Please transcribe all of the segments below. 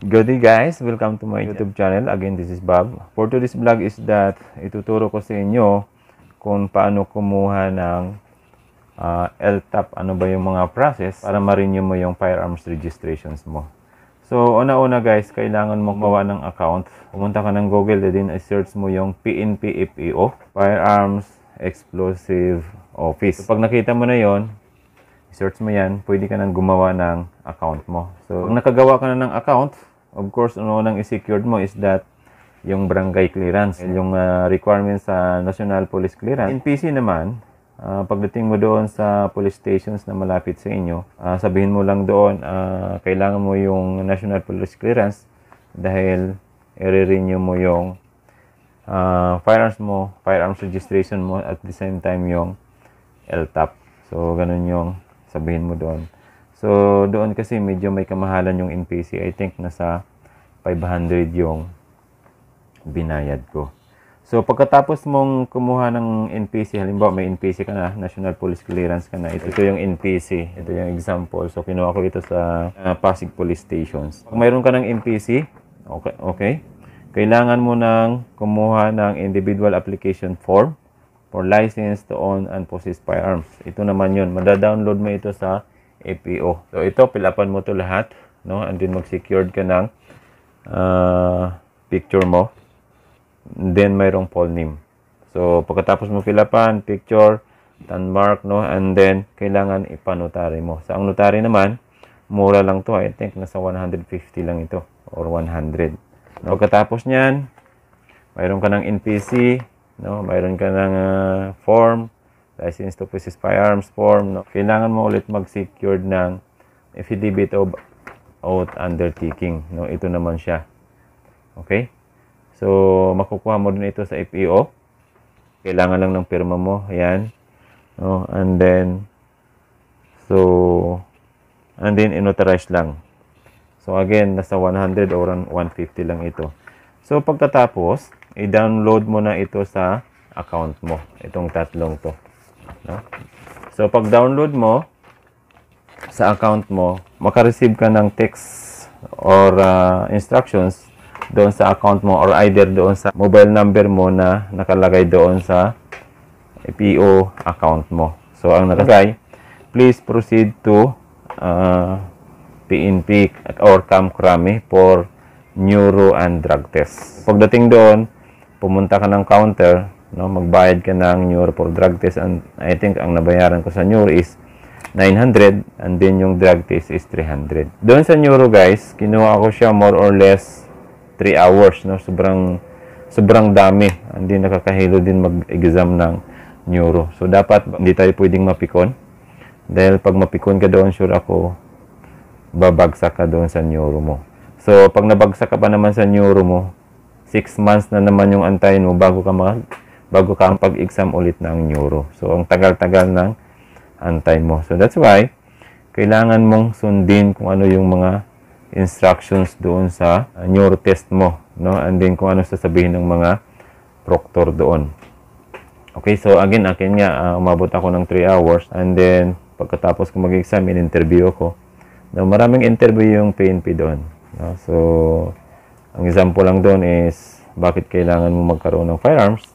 Good day guys, welcome to my YouTube channel. Again, this is Bob. For today's vlog is that ituturo ko sa inyo kung paano kumuha ng LTAP, ano ba yung mga process para ma-renew mo yung firearms registrations mo. So, una-una guys, kailangan mo gumawa ng account. Pumunta ka ng Google, then i-search mo yung PNP FEO, Firearms Explosive Office. So, pag nakita mo na yon, search mo yan, pwede ka nang gumawa ng account mo. So, pag nakagawa ka na ng account, of course, unang i-secured mo is that yung barangay clearance, yung requirements sa National Police Clearance. NPC naman, pagdating mo doon sa police stations na malapit sa inyo, sabihin mo lang doon, kailangan mo yung National Police Clearance dahil i-renew mo yung firearms registration mo at the same time yung LTAP. So, ganun yung sabihin mo doon. So, doon kasi medyo may kamahalan yung NPC. I think nasa 500 yung binayad ko. So, pagkatapos mong kumuha ng NPC, halimbawa may NPC ka na, National Police Clearance ka na, ito yung NPC. Ito yung example. So, kinuha ko ito sa Pasig Police Stations. Pag mayroon ka ng NPC, okay, kailangan mo nang kumuha ng individual application form for license to own and possess firearms. Ito naman yun. Mada-download mo ito sa FEO. So, ito, pilapan mo to lahat. No? And then, mag-secured ka ng picture mo. And then, mayroong full name. So, pagkatapos mo pilapan, picture, mark, no? And then, kailangan ipanotary mo. Sa ang notary naman, mura lang to. I think, nasa 150 lang ito. Or 100. No? Pagkatapos niyan, mayroon ka ng NPC, no, mayroon ka ng form, license to possess firearms form, no. Kailangan mo ulit mag-secured ng affidavit of oath undertaking, no. Ito naman siya. Okay? So, makukuha mo din ito sa FEO. Kailangan lang ng pirma mo, ayan. No, and then inauthorize lang. So, again, nasa 100 or 150 lang ito. So, pagkatapos, i-download mo na ito sa account mo. Itong tatlong to. No? So, pag download mo sa account mo, makareceive ka ng text or instructions doon sa account mo or either doon sa mobile number mo na nakalagay doon sa FEO account mo. So, ang nakalagay, please proceed to PNP or Camp Crame for neuro and drug test. Pagdating doon, pumunta ka ng counter, no, magbayad ka ng neuro for drug test, and I think ang nabayaran ko sa neuro is 900 and then yung drug test is 300. Doon sa neuro guys, kinuha ko siya more or less 3 hours, no, sobrang dami, hindi nakakahilo din mag-exam ng neuro. So dapat hindi tayo pwedeng mapikon dahil pag mapikon ka doon, sure ako babagsak ka doon sa neuro mo. So pag nabagsak ka pa naman sa neuro mo, 6 months na naman yung antayin mo bago ka pag-exam ulit ng neuro. So, ang tagal-tagal ng antay mo. So, that's why, kailangan mong sundin kung ano yung mga instructions doon sa neuro test mo. No? And then, kung ano sasabihin ng mga proctor doon. Okay, so again, akin nga, umabot ako ng 3 hours. And then, pagkatapos ko mag-exam, in-interview ako. No, maraming interview yung PNP doon. No? So, ang example lang doon is bakit kailangan mo magkaroon ng firearms,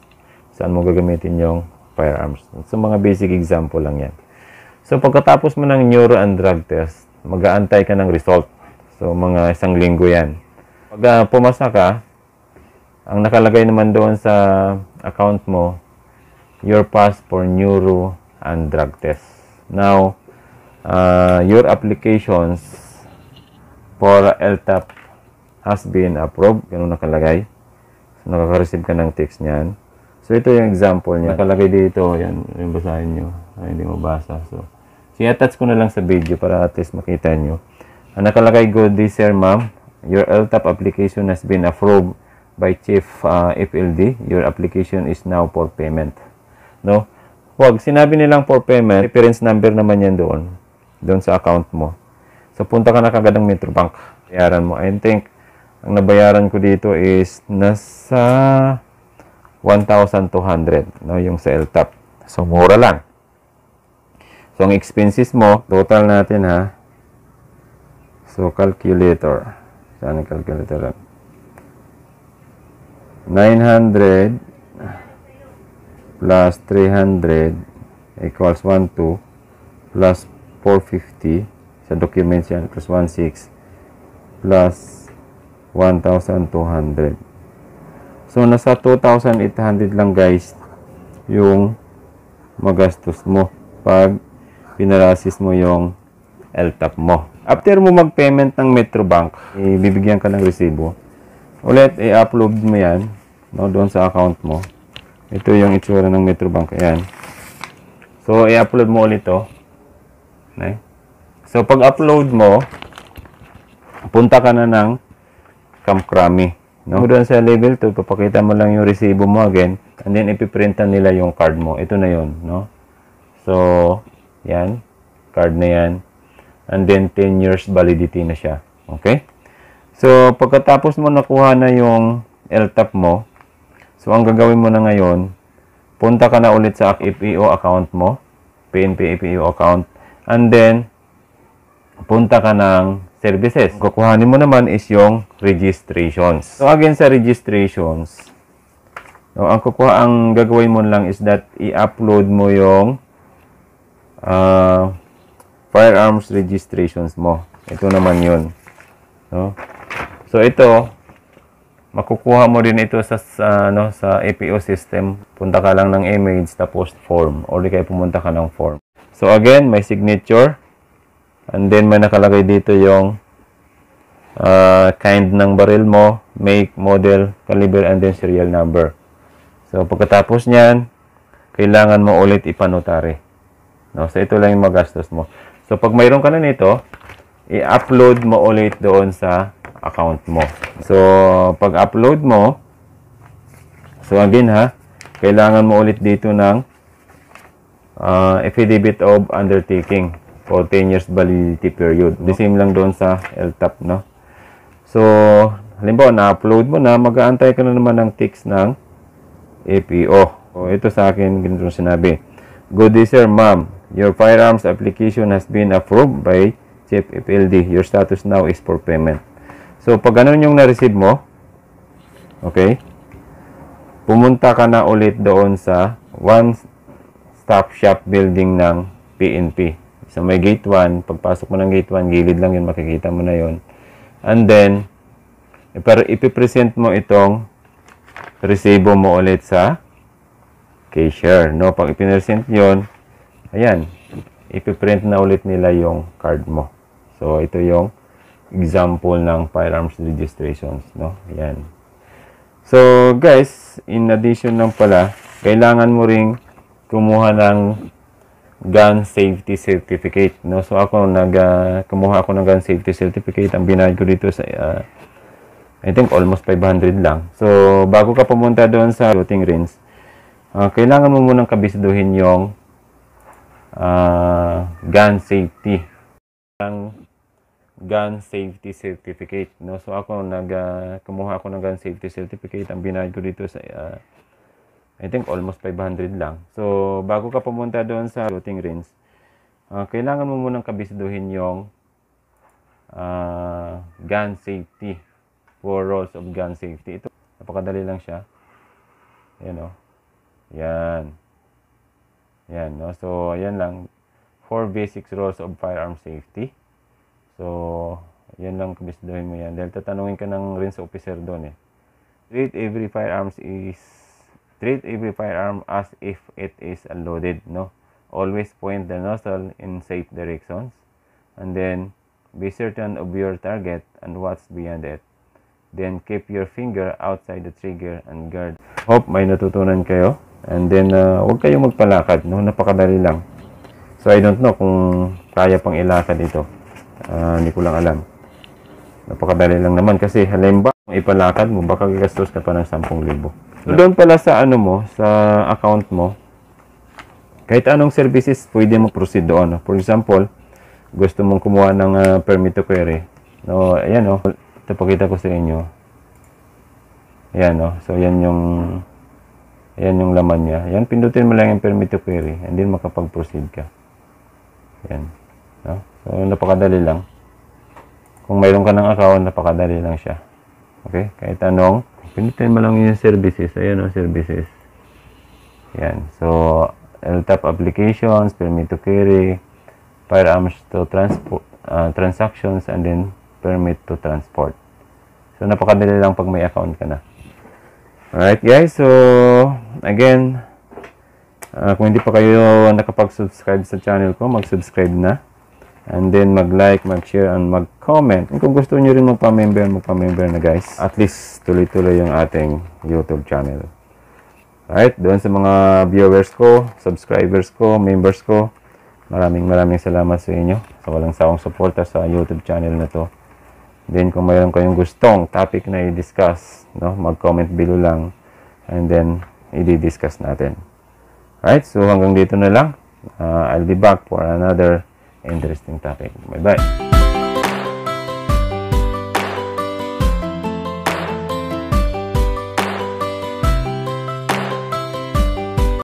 saan mo gagamitin yung firearms. So, mga basic example lang yan. So, pagkatapos mo ng neuro and drug test, mag-aantay ka ng result. So, mga 1 linggo yan. Pag pumasa ka, ang nakalagay naman doon sa account mo, your pass for neuro and drug test. Now, your applications for LTAP has been approved. Ganun nakalagay. So, nakaka-receive ka ng text niyan. So, ito yung example niya. Nakalagay dito. Yan, yung basahin nyo. Ay, hindi mo basa. So, i-attach ko na lang sa video para at least makita nyo. Ang nakalagay, good day, sir, ma'am. Your LTAP application has been approved by Chief FLD. Your application is now for payment. No? Huwag, sinabi nilang for payment. Reference number naman yan doon. Doon sa account mo. So, punta ka na kagad ng Metrobank. Bayaran mo. I think, ang nabayaran ko dito is nasa 1,200, no, yung sa LTAP. So, mura lang. So, ang expenses mo, total natin ha. So, calculator. Saan ang calculator? 900 plus 300 equals 12 plus 450 sa documents yan plus 16 plus 1,200. So nasa 2,800 lang guys yung magastos mo pag pinarasis mo yung LTAP mo. After mo mag-payment ng Metrobank, ibibigyan ka ng resibo. Ulit, i-upload mo yan, no, doon sa account mo. Ito yung itsura ng Metrobank. Ayan. So, i-upload mo ulit to. Okay. So, pag-upload mo, punta ka na ng Kamkrami. No? Doon sa level 2, papakita mo lang yung resibo mo again, and then ipiprintan nila yung card mo. Ito na yun. No? So, yan. Card na yan. And then, 10 years validity na siya. Okay? So, pagkatapos mo nakuha na yung LTAP mo, so, ang gagawin mo na ngayon, punta ka na ulit sa FPO account mo, PNP FPO account, and then, punta ka ng services. Kukuhanin mo naman is yung registrations. So, again sa registrations, so, ang gagawin mo lang is that i-upload mo yung firearms registrations mo. Ito naman yun. No? So, ito, makukuha mo din ito sa APO system. Punta ka lang ng image, tapos form. O di kaya pumunta ka ng form. So, again, may signature. And then, may nakalagay dito yung kind ng baril mo, make, model, caliber, and then serial number. So, pagkatapos niyan, kailangan mo ulit ipanotary. No? So, ito lang yung magastos mo. So, pag mayroon ka na nito, i-upload mo ulit doon sa account mo. So, pag upload mo, so again ha, kailangan mo ulit dito ng affidavit of undertaking for 10 years validity period. The same lang doon sa LTAP, no? So, halimbawa, na-upload mo na, mag-aantay ka na naman ng text ng APO. So, ito sa akin, ganito sinabi. Good day, sir, ma'am. Your firearms application has been approved by Chief FLD. Your status now is for payment. So, pag ganun yung na-receive mo, okay, pumunta ka na ulit doon sa one-stop shop building ng PNP. So, may gate 1. Pagpasok mo ng gate 1, gilid lang yun, makikita mo na yun. And then, ipipresent mo itong resibo mo ulit sa cashier. No? Pag ipipresent yun, ayan, ipiprint na ulit nila yung card mo. So, ito yung example ng firearms registrations, no? Ayan. So, guys, in addition lang pala, kailangan mo ring kumuha ng gun safety certificate, no? So, ako, kumuha ako ng gun safety certificate. Ang binayad ko dito sa, I think, almost 500 lang. So, bago ka pumunta doon sa shooting range, kailangan mo munang kabisduhin yung gun safety. Ang gun safety certificate, no? So ako kumuha ako ng gun safety certificate. Ang binayad ko dito sa I think almost 500 lang. So bago ka pumunta doon sa shooting range, kailangan mo munang kabisduhin yung gun safety, 4 rules of gun safety. Ito, napakadali lang siya. Ayan, oh. Yan. Yan, no? So, ayan lang. 4 basic rules of firearm safety. So, yan lang, kabisduhin mo yan. Dahil tatanungin ka ng rinse officer doon eh. Treat every firearm as if it is unloaded, no? Always point the nozzle in safe directions. And then, be certain of your target and what's beyond it. Then, keep your finger outside the trigger and guard. Hope may natutunan kayo. And then, huwag kayong magpalakad, no? Napakadali lang. So, I don't know kung kaya pang ilakad ito. Hindi ko lang alam. Napakadali lang naman kasi halimbawa, ipalakad mo, baka gagastos ka pa ng 10,000. So, doon pala sa ano mo, sa account mo, kahit anong services, pwede mo proceed doon. For example, gusto mong kumuha ng permit to carry. No, ayan o. Ito, pakita ko sa inyo. Ayan o. So, yan yung laman niya. Yan, pindutin mo lang yung permit to carry and then makapag-proceed ka. Yan. No? So, napakadali lang. kung mayroon ka ng account, napakadali lang siya. Okay? Kahit anong, pinutin mo lang yung services. Ayan o, services. Yan. So, LTAP applications, permit to carry, firearms to transport, transactions, and then permit to transport. So, napakadali lang pag may account ka na. Alright guys, so again, kung hindi pa kayo nakapag-subscribe sa channel ko, mag-subscribe na. And then mag-like, mag-share, and mag-comment. Kung gusto nyo rin magpa-member na guys. At least tuloy-tuloy yung ating YouTube channel. Alright, doon sa mga viewers ko, subscribers ko, members ko, maraming salamat sa inyo sa walang sawang suporta sa YouTube channel na to. Then kung mayroon kayong gustong topic na i-discuss, no, mag-comment below lang and then i-discuss natin. Alright, so hanggang dito na lang. I'll be back for another interesting topic. Bye-bye.